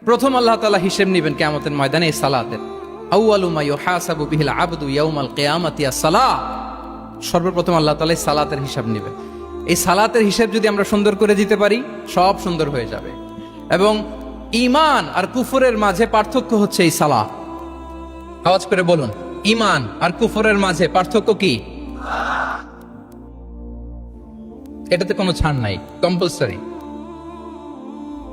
প্রথম আল্লাহ তাআলা হিসেব নেবেন কিয়ামতের ময়দানে এই সালাতের। আউয়ালু মা ইউহাসাবু বিহিল আবদু ইয়াউমাল কিয়ামাতি আস-সালাহ। সর্বপ্রথম আল্লাহ তাআলা এই সালাতের হিসাব নেবেন। এই সালাতের হিসাব যদি আমরা সুন্দর করে দিতে পারি, সব সুন্দর হয়ে যাবে। এবং ঈমান আর কুফরের মাঝে পার্থক্য হচ্ছে এই সালাহ। আওয়াজ করে বলুন, ঈমান আর কুফরের মাঝে পার্থক্য কি? এটাতে কোনো ছাড় নাই, compulsory.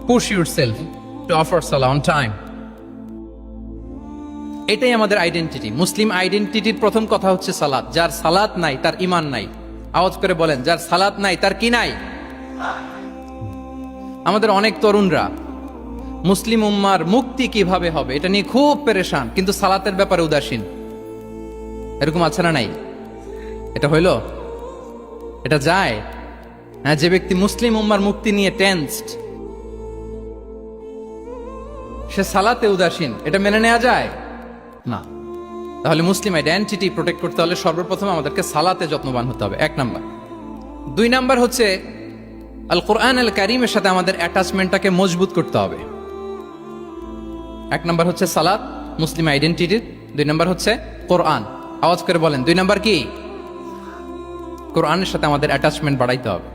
Push yourself to offer Salah on time. এটাই আমাদের আইডেন্টিটি। মুসলিম আইডেন্টিটির প্রথম কথা হচ্ছে সালাত। যার সালাত নাই তার ঈমান নাই। আওয়াজ করে বলেন, যার সালাত নাই তার কি নাই? আমাদের অনেক তরুণরা মুসলিম উম্মার মুক্তি কিভাবে হবে এটা নিয়ে খুব পেরেশান, কিন্তু সালাতের ব্যাপারে উদাসীন। এরকম আছে না নাই? এটা হইল? এটা যায়? হ্যাঁ, যে ব্যক্তি মুসলিম উম্মার মুক্তি নিয়ে টেন্সড, সে সালাতে উদাসীন, এটা মেনে নেওয়া যায় না। তাহলে মুসলিম আইডেন্টিটি প্রোটেক্ট করতে হলে সর্বপ্রথম আমাদেরকে সালাতে যত্নবান হতে হবে, 1 নাম্বার। 2 নাম্বার হচ্ছে আল কোরআন আল কারীমের সাথে আমাদের অ্যাটাচমেন্টটাকে মজবুত করতে হবে। 1 নাম্বার হচ্ছে সালাত মুসলিম আইডেন্টিটির, 2 নাম্বার হচ্ছে কোরআন। আওয়াজ করে বলেন, 2 নাম্বার কি? কোরআনের সাথে আমাদের অ্যাটাচমেন্ট বাড়াইতে হবে।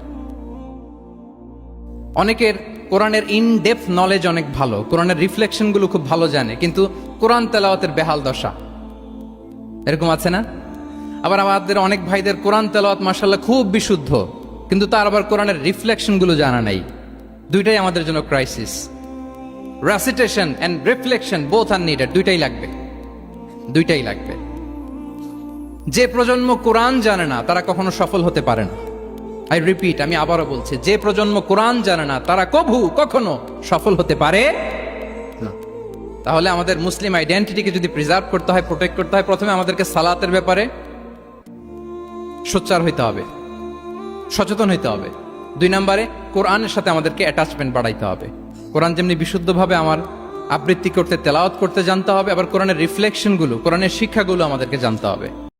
অনেকের কোরআনের ইন ডেপথ নলেজ অনেক ভালো, কোরআনের রিফ্লেকশন গুলো খুব ভালো জানে, কিন্তু কোরআন তেলাওয়াতের বেহাল দশা। এরকম আছে না? আবার আমাদের অনেক ভাইদের কোরআন তেলাওয়াত মাশাআল্লাহ খুব বিশুদ্ধ, কিন্তু তার আবার কোরআনের রিফ্লেকশন গুলো জানা নাই। দুইটাই আমাদের জন্য crisis. Recitation and reflection both are needed. দুইটাই লাগবে। যে প্রজন্ম কোরআন জানে না তারা কখনো সফল হতে পারে না। আই রিপিট, আমি আবারও বলছি, যে প্রজন্ম কোরআন জানে না তারা কখনো সফল হতে পারে না। তাহলে আমাদের মুসলিম আইডেন্টিটিকে যদি প্রিজার্ভ করতে হয়, প্রোটেক্ট করতে হয়, প্রথমে আমাদেরকে সালাতের ব্যাপারে সোচ্চার হইতে হবে, সচেতন হইতে হবে। 2 নম্বরে কোরআনের সাথে আমাদেরকে অ্যাটাচমেন্ট বাড়াইতে হবে। কোরআন যেমনি বিশুদ্ধভাবে আমার আবৃত্তি করতে, তেলাওয়াত করতে জানতে হবে, আবার কোরআনের রিফ্লেকশনগুলো, কোরআনের শিক্ষাগুলো আমাদেরকে জানতে হবে।